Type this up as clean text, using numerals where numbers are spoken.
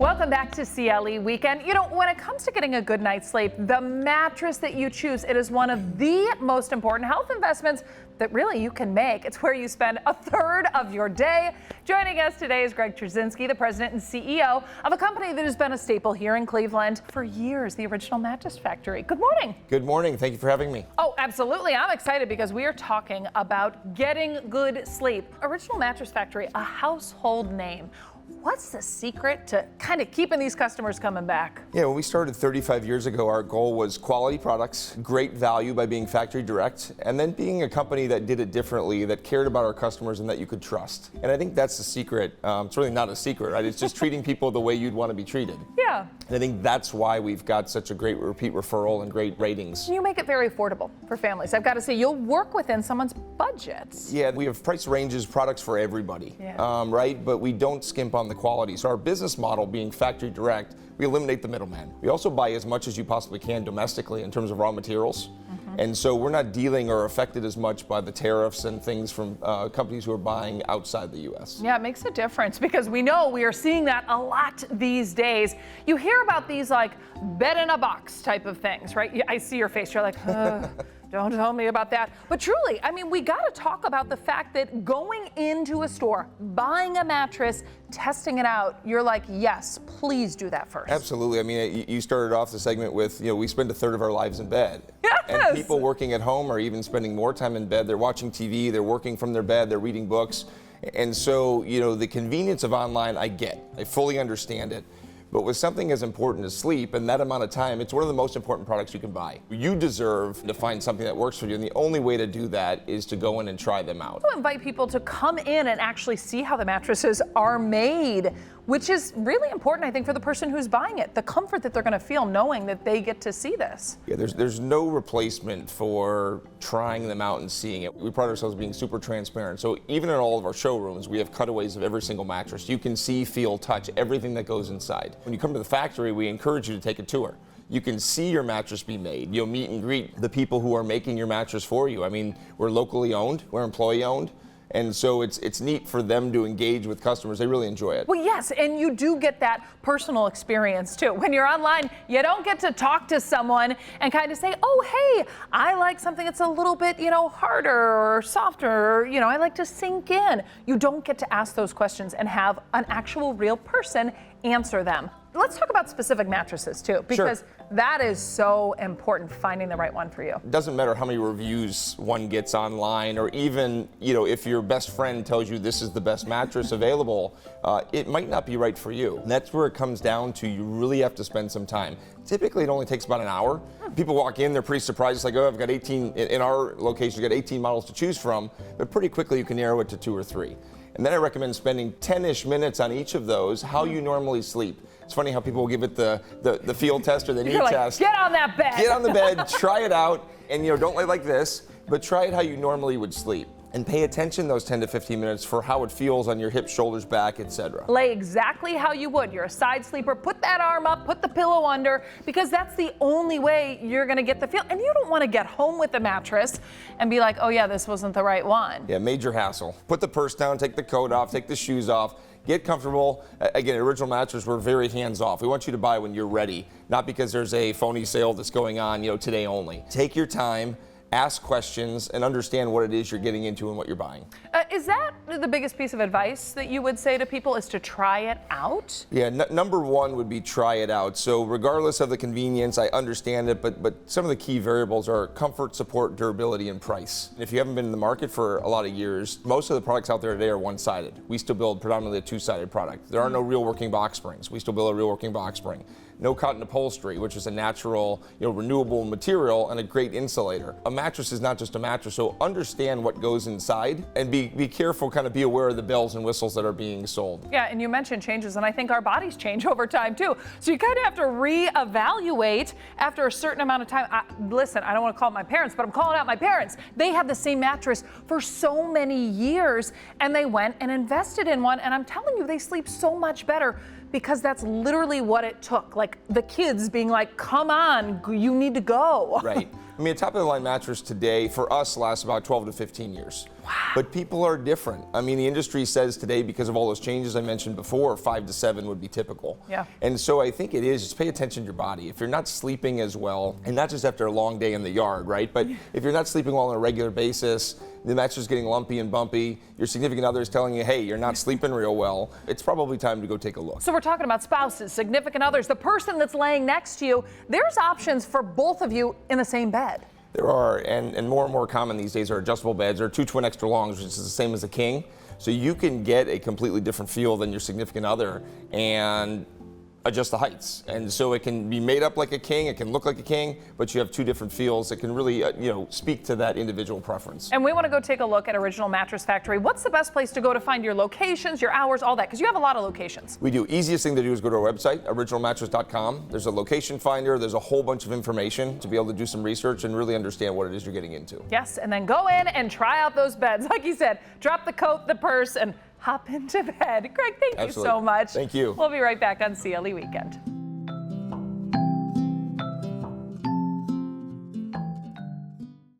Welcome back to CLE Weekend. You know, when it comes to getting a good night's sleep, the mattress that you choose, it is one of the most important health investments that really you can make. It's where you spend a third of your day. Joining us today is Greg Trzynski, the president and CEO of a company that has been a staple here in Cleveland for years, the Original Mattress Factory. Good morning. Good morning. Thank you for having me. Oh, absolutely. I'm excited because we are talking about getting good sleep. Original Mattress Factory, a household name. What's the secret to kind of keeping these customers coming back? Yeah, when we started 35 years ago, our goal was quality products, great value by being factory direct, and then being a company that did it differently, that cared about our customers and that you could trust. And I think that's the secret. It's really not a secret, right? It's just treating people the way you'd want to be treated. Yeah. And I think that's why we've got such a great repeat referral and great ratings. You make it very affordable for families. I've got to say, you'll work within someone's budget. Yeah, we have price ranges, products for everybody, right? But we don't skimp on the quality. So our business model being factory direct, we eliminate the middleman. We also buy as much as you possibly can domestically in terms of raw materials. And so we're not dealing or affected as much by the tariffs and things from companies who are buying outside the U.S. Yeah, it makes a difference because we know we are seeing that a lot these days. You hear about these like bed in a box type of things, right? I see your face. You're like, don't tell me about that. But truly, I mean, we got to talk about the fact that going into a store, buying a mattress, testing it out, you're like, yes, please do that first. Absolutely. I mean, you started off the segment with, we spend a third of our lives in bed. Yes. And people working at home are even spending more time in bed. They're watching TV, they're working from their bed, they're reading books. And so, the convenience of online, I get. I fully understand it. But with something as important as sleep and that amount of time, it's one of the most important products you can buy. You deserve to find something that works for you, and the only way to do that is to go in and try them out. I invite people to come in and actually see how the mattresses are made, which is really important, I think, for the person who's buying it. The comfort that they're going to feel knowing that they get to see this. Yeah, there's no replacement for trying them out and seeing it. We pride ourselves being super transparent. So even in all of our showrooms, we have cutaways of every single mattress. You can see, feel, touch everything that goes inside. When you come to the factory, we encourage you to take a tour. You can see your mattress be made. You'll meet and greet the people who are making your mattress for you. I mean, we're locally owned, we're employee owned. And so it's neat for them to engage with customers. They really enjoy it. Well, yes, and you do get that personal experience too. When you're online, you don't get to talk to someone and kind of say, oh, hey, I like something that's a little bit, harder or softer, or, I like to sink in. You don't get to ask those questions and have an actual real person answer them. Let's talk about specific mattresses too, because that is so important, finding the right one for you. It doesn't matter how many reviews one gets online, or even, if your best friend tells you this is the best mattress available, it might not be right for you. And that's where it comes down to. You really have to spend some time. Typically, it only takes about an hour. People walk in, they're pretty surprised. It's like, oh, I've got 18, in our location, you've got 18 models to choose from, but pretty quickly you can narrow it to 2 or 3. And then I recommend spending 10-ish minutes on each of those, how you normally sleep. It's funny how people will give it the field test or the knee test. Get on that bed. Get on the bed, try it out, and don't lay like this, but try it how you normally would sleep. And pay attention those 10 to 15 minutes for how it feels on your hips, shoulders, back, etc. Lay exactly how you would. You're a side sleeper. Put that arm up, put the pillow under, because that's the only way you're going to get the feel. And you don't want to get home with the mattress and be like, oh yeah, this wasn't the right one. Yeah, major hassle. Put the purse down, take the coat off, take the shoes off. Get comfortable. Again, Original Mattress, we're very hands-off. We want you to buy when you're ready, not because there's a phony sale that's going on, today only. Take your time, ask questions, and understand what it is you're getting into and what you're buying. Is that the biggest piece of advice that you would say to people, is to try it out? Yeah, number one would be try it out. So regardless of the convenience, I understand it, but some of the key variables are comfort, support, durability, and price. If you haven't been in the market for a lot of years, most of the products out there today are one-sided. We still build predominantly a two-sided product. There are no real working box springs. We still build a real working box spring. No cotton upholstery, which is a natural, renewable material and a great insulator. A mattress is not just a mattress, so understand what goes inside and be careful, kind of be aware of the bells and whistles that are being sold. Yeah, and you mentioned changes, and I think our bodies change over time too. So you kind of have to reevaluate after a certain amount of time. Listen, I don't want to call out my parents, but I'm calling out my parents. They had the same mattress for so many years, and they went and invested in one, and I'm telling you, they sleep so much better because that's literally what it took. Like the kids being like, come on, you need to go. Right. I mean, a top-of-the-line mattress today, for us, lasts about 12 to 15 years. Wow. But people are different. I mean, the industry says today, because of all those changes I mentioned before, 5 to 7 would be typical. Yeah. And so I think it is, just pay attention to your body. If you're not sleeping as well, and not just after a long day in the yard, right? But if you're not sleeping well on a regular basis, the mattress is getting lumpy and bumpy, your significant other is telling you, hey, you're not sleeping real well, it's probably time to go take a look. So we're talking about spouses, significant others, the person that's laying next to you. There's options for both of you in the same bed. There are, and more common these days are adjustable beds. There are 2 twin extra longs, which is the same as a king. So you can get a completely different feel than your significant other and adjust the heights. And so it can be made up like a king, it can look like a king, but you have 2 different feels that can really, speak to that individual preference. And we want to go take a look at Original Mattress Factory. What's the best place to go to find your locations, your hours, all that? Because you have a lot of locations. We do. Easiest thing to do is go to our website, originalmattress.com. There's a location finder. There's a whole bunch of information to be able to do some research and really understand what it is you're getting into. Yes, and then go in and try out those beds. Like you said, drop the coat, the purse, and hop into bed. Greg, thank you so much. Thank you. We'll be right back on CLE Weekend.